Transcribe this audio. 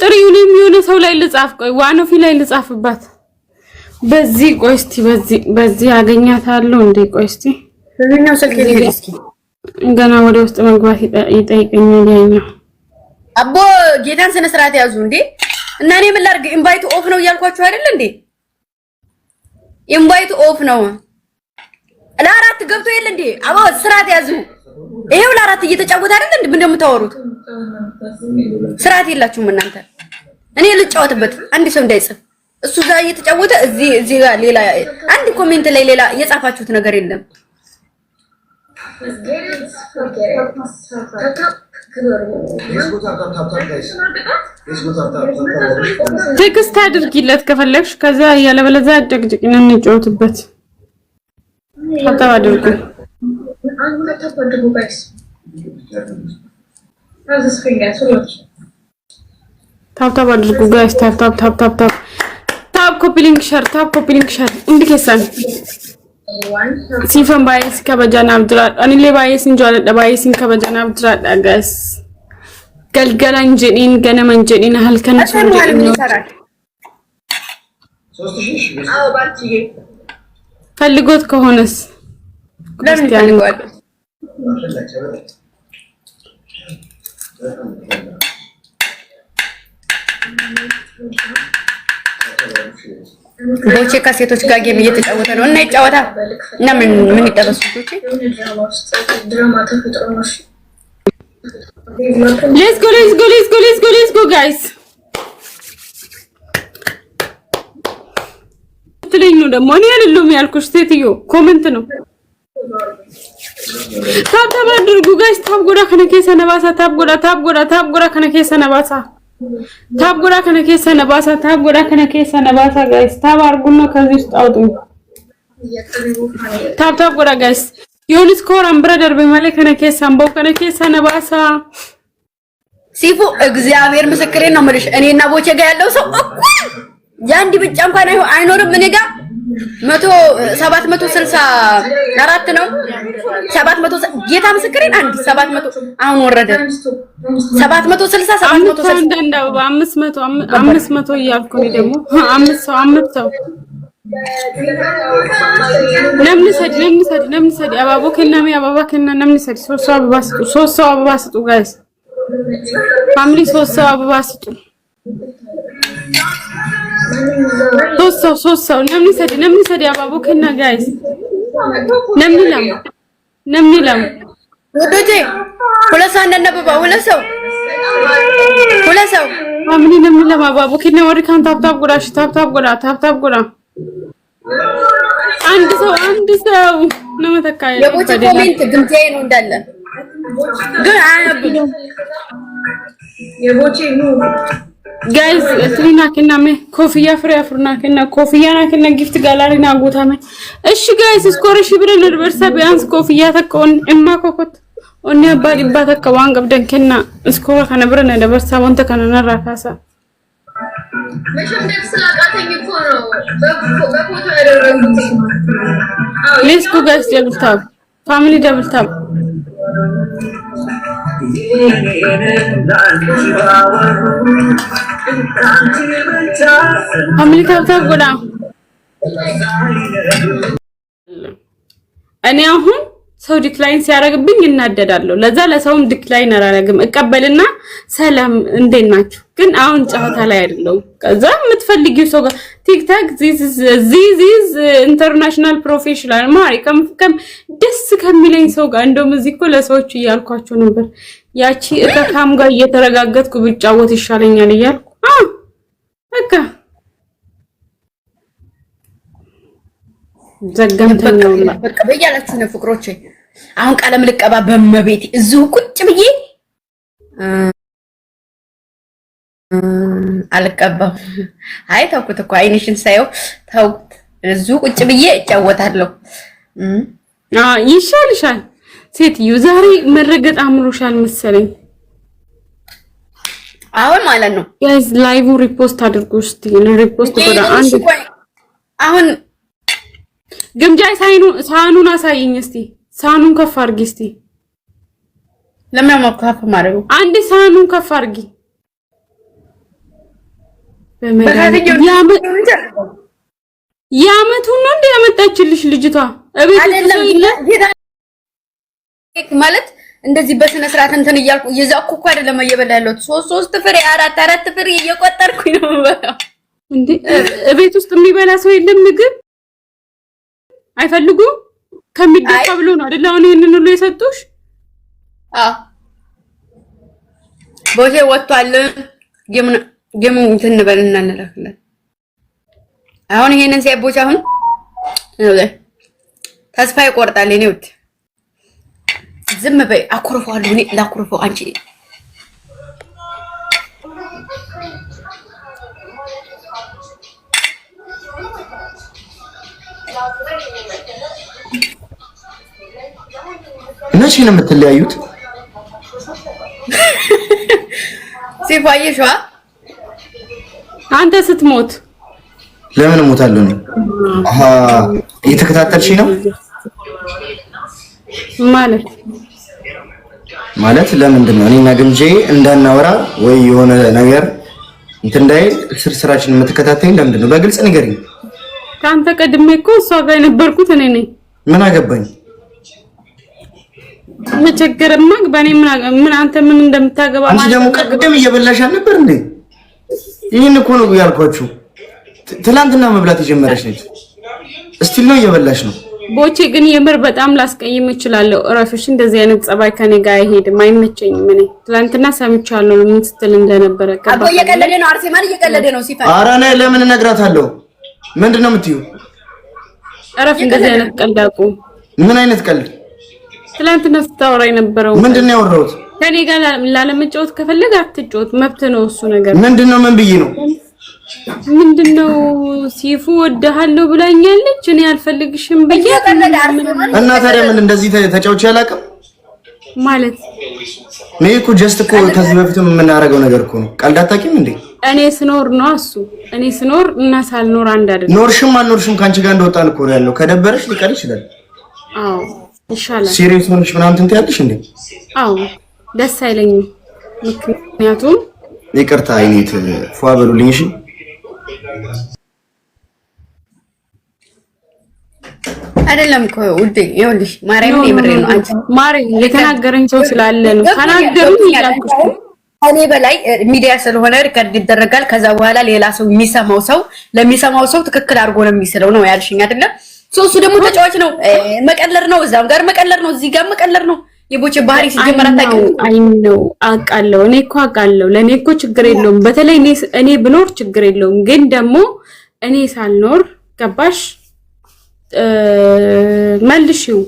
ጥሪው የሚሆነ ሰው ላይ ልጻፍ ቆይ ዋኖፊ ላይ ልጻፍባት በዚህ ቆይ እስቲ በዚህ አገኛታለሁ እንዴ ቆይ እስቲ በእኛው ስልክ እስኪ ገና ወደ ውስጥ መግባት ይጠይቀኛል ያኛው አቦ ጌታን ስነ ስርዓት ያዙ እንዴ እና እኔ ምን ላድርግ ኢንቫይት ኦፍ ነው እያልኳችሁ አይደል እንዴ ኢንቫይት ኦፍ ነው ለአራት ገብቶ የለ እንዴ አቦ ስርዓት ያዙ ይሄው ለአራት እየተጫወተ አይደል እንዴ ምን እንደምታወሩት ስርዓት የላችሁም እናንተ እኔ ልጫወትበት አንድ ሰው እንዳይጽፍ እሱ ዛ እየተጫወተ እዚህ ጋር ሌላ አንድ ኮሜንት ላይ ሌላ የጻፋችሁት ነገር የለም ቴክስት አድርጊለት ከፈለግሽ ከዛ ያለበለዛ አጨቅጭቅና እንጫወትበት ታታ አድርጉ ታታ አድርጉ ጋይስ ታታ ኮፒ ሊንክ ሸር እንዲከሳን ሲፈን ባይስ ከበጃና አብድራድ አንሌ ባይስ እንጃለ ባይስን ከበጃና አብድራድ አጋስ ገልገላን ጀዲን ገነመን ጀዲን halkan ፈልጎት ከሆነስ ለምን ፈልጓል ቦቼ ከሴቶች ጋር ጌም እየተጫወተ ነው እና ይጫወታ እና ምን ይጠበሱት ድራማ ተፈጥሮ ነው let's go guys ትለኝ ነው ደግሞ እኔ አይደለም ያልኩሽ ሴትዮ ኮሜንት ነው ታብ አድርጉ ጋይስ ታብ ጎዳ ከነከሰ ነባሳ ታብ ጎዳ ከነከሰ ነባሳ ታብ ጎዳ ከነከሰ ነባሳ ጋይስ ታብ አርጉና ከዚህ ውስጥ አውጡኝ ታብ ጎዳ ጋይስ ዮኒስ ኮራም ብራደር በማለ ከነከሰ አንበው ከነከሰ ነባሳ ሲፉ እግዚአብሔር ምስክሬን ነው ማለት እኔና ቦቼ ጋር ያለው ሰው እኩል ያንዲ ብቻ እንኳን አይኖርም እኔ ጋር 764 ነው 700 ጌታ ምስክሬን አንድ 700 አሁን ወረደ 760 760 500 እያልኩ ነው ደግሞ 500 ነምሰድ አባቦከና ነምሰድ ሶስት ሰው አበባ ስጡ ጋይስ ፋሚሊ ሶስት ሰው አበባ ስጡ ሶስት ሰው ነምሰድ አባቦከና ጋይስ ነምኒላም ወዶጄ ሁለት ሰው እንደነበባ ሁለት ሰው ፋሚሊ ነምኒላም አባቦከና ወርካን ታፕታፕ ጎዳ አንድ ሰው ነው መተካየ የቦቼ ኮሜንት ግምቴ ነው እንዳለ ግን አያብኝ የቦቼ ነው ጋይስ ትሪና ከናመ ኮፊያ ፍሬ አፍርና ከና ጊፍት ጋላሪና ጎታመ እሺ ጋይስ ስኮርሽ ብለን ድርበርሳ ቢያንስ ኮፊያ ተቆን እማኮኮት ኦኒ አባዲ ባተከ ዋን ገብደን ከና ስኮር ከነበረና ድርበርሳ ወንተ ከነና ራካሳ መቼም ደስ ላቃተኝ እኮ ነው በፎቶ ያደረጉት ሌትስ ጎ ጋይስ ደብል ታፕ ፋሚሊ ደብል ታፕ ፋሚሊ ታፕ ጎዳ እኔ አሁን ሰው ዲክላይን ሲያደርግብኝ እናደዳለሁ ለዛ ለሰውም ዲክላይን አላረግም እቀበልና ሰላም እንዴናችሁ ግን አሁን ጫወታ ላይ አይደለም ከዛ የምትፈልጊው ሰው ጋር ቲክታክ ዚስ ኢንተርናሽናል ፕሮፌሽናል ማሪ ከም ደስ ከሚለኝ ሰው ጋር እንደውም እዚህ እኮ ለሰዎች እያልኳቸው ነበር ያቺ እከካም ጋር እየተረጋገጥኩ ብጫወት ይሻለኛል እያልኩ በቃ ዘገምተኛው በቃ በያላችሁ ነው ፍቅሮቼ አሁን ቃለም ልቀባ በመቤት እዚሁ ቁጭ ብዬ አልቀባም አይ ተውኩት እኮ አይንሽን ሳይው ተውኩት እዚሁ ቁጭ ብዬ እጫወታለሁ ይሻልሻል ሴትዩ ዛሬ መረገጥ አምሮሻል መሰለኝ አሁን ማለት ነው ጋይስ ላይቭ ሪፖስት አድርጉ እስቲ ሪፖስት ወደ አንድ አሁን ግምጃይ ሳኑን አሳይኝ እስቲ ሳኑን ከፍ አድርጊ እስቲ ለምን ማከፋፍ ማረው አንድ ሳኑን ከፍ አድርጊ ያመቱን ነው እንደ ያመጣችልሽ ልጅቷ እቤት ማለት እንደዚህ በስነ ስርዓት እንትን እያልኩ እየዛኩ እኮ አይደለም እየበላ ያለሁት 3 ፍሬ 4 ፍሬ እየቆጠርኩኝ ነው የምበላው። እንዴ እቤት ውስጥ የሚበላ ሰው የለም? ምግብ አይፈልጉም ከሚደፋ ብሎ ነው አይደል አሁን ይሄንን ሁሉ የሰጡሽ? ቦቴ ወጥቷል። ገሙ እንትን እንበልና እንላለን። አሁን ይሄንን ሲያቦች አሁን ተስፋ ይቆርጣል። እኔ ወጥ ዝም በይ አኩርፈዋለሁ። እኔ ላኩርፈው አንቺ መቼ ነው የምትለያዩት? ሲፋየሽዋ አንተ ስትሞት ለምን እሞታለሁ ነው? አሃ እየተከታተልሽ ነው ማለት ለምንድን ነው እኔና ግምጄ እንዳናወራ ወይ የሆነ ነገር እንትን እንዳይል ስራችን የምትከታተኝ ለምንድን ነው? በግልጽ ንገሪኝ። ካንተ ቀድሜ እኮ እሷ ጋር የነበርኩት እኔ ነኝ። ምን አገባኝ? መቸገረማ በእኔ ምን አንተ ምን እንደምታገባ አንቺ ደግሞ ቀደም እየበላሽ አልነበር እንዴ? ይሄን እኮ ነው ያልኳችሁ። ትላንትና መብላት የጀመረች ነች። እስቲል ነው እየበላሽ ነው። ቦቼ ግን የምር በጣም ላስቀይም እችላለሁ። እረፍሽ እንደዚህ አይነት ጸባይ ከኔ ጋር አይሄድም፣ አይመቸኝም። እኔ ትላንትና ሰምቻለሁ ምን ስትል እንደነበረ አቦ እየቀለደ ነው። አርሴማን እየቀለደ ነው ሲፋ። ኧረ እኔ ለምን እነግራታለሁ? ምንድነው የምትይው? እረፍ። እንደዚህ አይነት ቀልድ አቁም። ምን አይነት ቀልድ? ትላንትና ስታወራ የነበረው ምንድነው ያወራሁት? ከኔ ጋር ላለመጫወት ከፈለግ አትጫወት፣ መብት ነው እሱ ነገር። ምንድነው? ምን ብዬ ነው? ምንድነው? ሲፉ ወደሃለሁ ብላኛለች፣ እኔ አልፈልግሽም ብዬ እና ታዲያ ምን እንደዚህ ተጫውቼ አላውቅም ማለት እኔ እኮ ጀስት እኮ ከዚህ በፊትም የምናደርገው ነገር እኮ ነው። ቀልድ አታውቂም እንዴ? እኔ ስኖር ነው እሱ። እኔ ስኖር እና ሳልኖር አንድ አይደለም። ኖርሽም አልኖርሽም ካንቺ ጋር እንደወጣን እኮ ነው ያለው። ከደበረሽ ሊቀር ይችላል። አዎ ይሻላል። ሲሪየስ ሆነሽ ምናምን እንትን ትያለሽ እንዴ? አዎ ደስ አይለኝም። ምክንያቱም ይቅርታ አይኔት ፏ በሉልኝ እሺ። አይደለም እኮ ውዴ ይኸውልሽ ማርያምን የምሬ ነው። አንቺ ማርያም የተናገረኝ ሰው ስላለ ነው ተናገሩኝ እያልኩሽ እኔ በላይ ሚዲያ ስለሆነ ሪከርድ ይደረጋል። ከዛ በኋላ ሌላ ሰው የሚሰማው ሰው ለሚሰማው ሰው ትክክል አድርጎ ነው የሚስለው ነው ያልሽኝ አይደለ? እሱ ደግሞ ተጫዋች ነው፣ መቀለር ነው፣ እዛም ጋር መቀለር ነው፣ እዚህ ጋር መቀለር ነው። የቦቼ ባህሪ ሲጀመር አታውቂው። አይ ነው አውቃለሁ። እኔ እኮ አውቃለሁ። ለኔ እኮ ችግር የለውም። በተለይ እኔ ብኖር ችግር የለውም። ግን ደግሞ እኔ ሳልኖር ገባሽ መልሽው